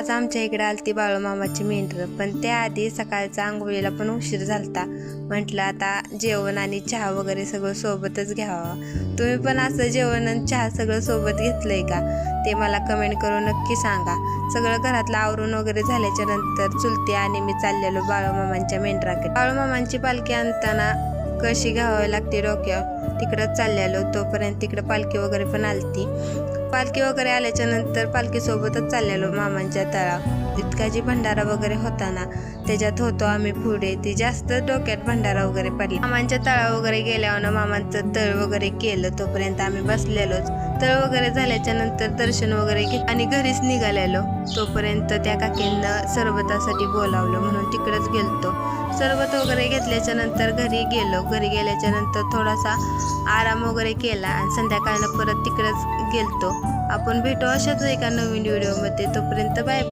आज आमच्या इकडे आलती बाळूमामाची मेंढर, पण त्याआधी सकाळचा आंघोळीला पण उशीर झालता. म्हटलं आता जेवण आणि चहा वगैरे सगळं सोबतच घ्यावं. तुम्ही पण असं जेवण आणि चहा सगळं सोबत घेतलंय का ते मला कमेंट करून नक्की सांगा. सगळं घरातलं आवरून वगैरे झाल्याच्या नंतर चुलती आणि मी चाललेलो बाळूमामांच्या मेंढराकडे. बाळूमामांची पालखी आणताना कशी घ्यावी लागते डोक्यावर तिकडंच चाललेलो. तोपर्यंत तिकडं पालखी वगैरे पण आलती. पालखी वगैरे आल्याच्या नंतर पालखीसोबतच चाललेलो मामांच्या तळाव. इतका जी भंडारा वगैरे होता ना त्याच्यात होतो आम्ही पुढे. ती जास्त डोक्यात भंडारा वगैरे पडला. मामांच्या तळा वगैरे गेल्यावर मामांचं तळ वगैरे केलं. तोपर्यंत आम्ही बसलेलोच. तळ वगैरे झाल्याच्या नंतर दर्शन वगैरे घेत आणि घरीच निघालेलो. तोपर्यंत त्या काकींना सरबतासाठी बोलावलं म्हणून तिकडेच गेलतो. सरबत वगैरे घेतल्याच्या नंतर घरी गेलो. घरी गेल्याच्या नंतर थोडासा आराम वगैरे केला आणि संध्याकाळनं परत तिकडेच गेलतो. आपण भेटू अशाच एका नवीन व्हिडिओमध्ये. तोपर्यंत बाय.